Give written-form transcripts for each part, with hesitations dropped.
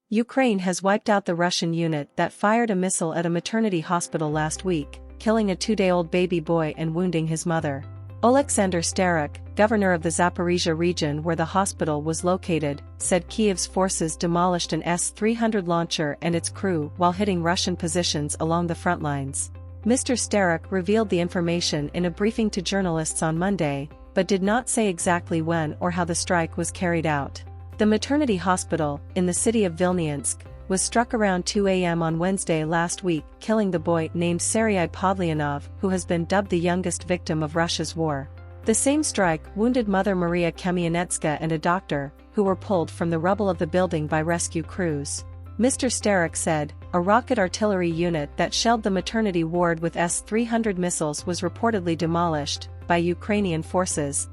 Ukraine has wiped out the Russian unit that fired a missile at a maternity hospital last week, killing a 2-day-old baby boy and wounding his mother. Oleksandr Staruk, governor of the Zaporizhia region where the hospital was located, said Kyiv's forces demolished an S-300 launcher and its crew while hitting Russian positions along the front lines. Mr. Staruk revealed the information in a briefing to journalists on Monday, but did not say exactly when or how the strike was carried out. The maternity hospital, in the city of Vilniansk, was struck around 2 a.m. on Wednesday last week, killing the boy named Serhiy Podlyanov, who has been dubbed the youngest victim of Russia's war. The same strike wounded Mother Maria Kamianetska and a doctor, who were pulled from the rubble of the building by rescue crews. Mr. Staruk said, a rocket artillery unit that shelled the maternity ward with S-300 missiles was reportedly demolished by Ukrainian forces.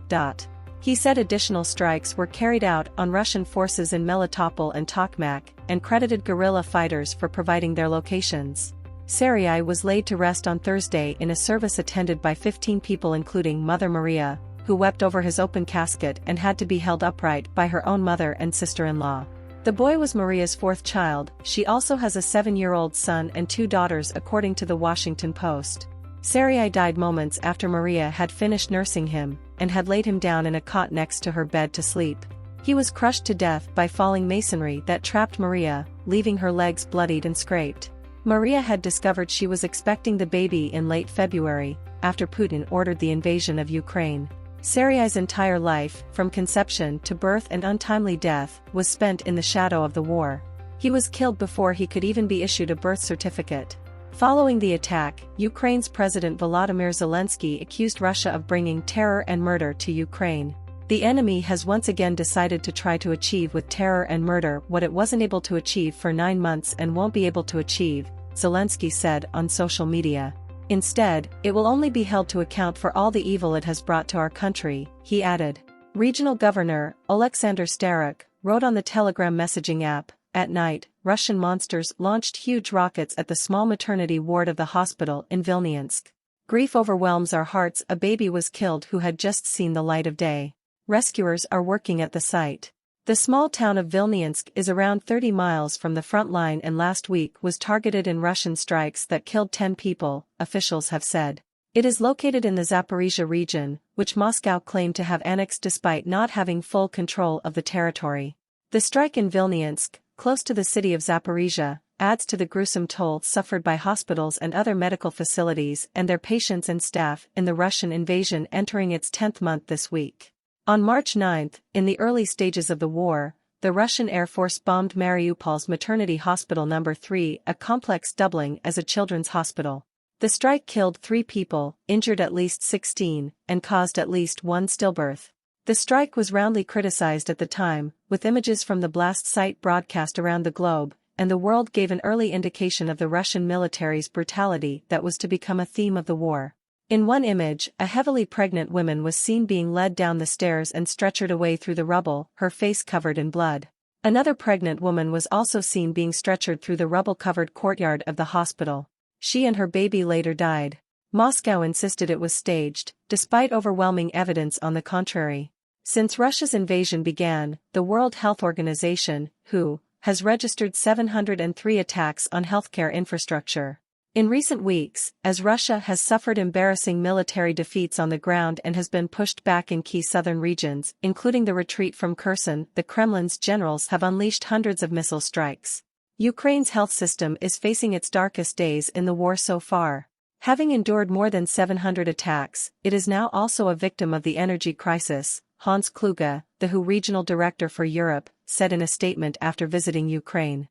He said additional strikes were carried out on Russian forces in Melitopol and Tokmak, and credited guerrilla fighters for providing their locations. Serhiy was laid to rest on Thursday in a service attended by 15 people including Mother Maria, who wept over his open casket and had to be held upright by her own mother and sister-in-law. The boy was Maria's fourth child. She also has a 7-year-old son and 2 daughters according to the Washington Post. Serhiy died moments after Maria had finished nursing him, and had laid him down in a cot next to her bed to sleep. He was crushed to death by falling masonry that trapped Maria, leaving her legs bloodied and scraped. Maria had discovered she was expecting the baby in late February, after Putin ordered the invasion of Ukraine. Serhiy's entire life, from conception to birth and untimely death, was spent in the shadow of the war. He was killed before he could even be issued a birth certificate. Following the attack, Ukraine's President Volodymyr Zelensky accused Russia of bringing terror and murder to Ukraine. The enemy has once again decided to try to achieve with terror and murder what it wasn't able to achieve for 9 months and won't be able to achieve, Zelensky said on social media. Instead, it will only be held to account for all the evil it has brought to our country, he added. Regional Governor Oleksandr Staruk wrote on the Telegram messaging app, at night, Russian monsters launched huge rockets at the small maternity ward of the hospital in Vilniansk. Grief overwhelms our hearts. A baby was killed who had just seen the light of day. Rescuers are working at the site. The small town of Vilniansk is around 30 miles from the front line and last week was targeted in Russian strikes that killed 10 people, officials have said. It is located in the Zaporizhia region, which Moscow claimed to have annexed despite not having full control of the territory. The strike in Vilniansk, close to the city of Zaporizhia, adds to the gruesome toll suffered by hospitals and other medical facilities and their patients and staff in the Russian invasion entering its 10th month this week. On March 9, in the early stages of the war, the Russian Air Force bombed Mariupol's Maternity Hospital No. 3, a complex doubling as a children's hospital. The strike killed 3 people, injured at least 16, and caused at least 1 stillbirth. The strike was roundly criticized at the time, with images from the blast site broadcast around the globe, and the world gave an early indication of the Russian military's brutality that was to become a theme of the war. In one image, a heavily pregnant woman was seen being led down the stairs and stretchered away through the rubble, her face covered in blood. Another pregnant woman was also seen being stretchered through the rubble-covered courtyard of the hospital. She and her baby later died. Moscow insisted it was staged, despite overwhelming evidence on the contrary. Since Russia's invasion began, the World Health Organization, WHO, has registered 703 attacks on healthcare infrastructure. In recent weeks, as Russia has suffered embarrassing military defeats on the ground and has been pushed back in key southern regions, including the retreat from Kherson, the Kremlin's generals have unleashed hundreds of missile strikes. Ukraine's health system is facing its darkest days in the war so far. Having endured more than 700 attacks, it is now also a victim of the energy crisis, Hans Kluge, the WHO regional director for Europe, said in a statement after visiting Ukraine.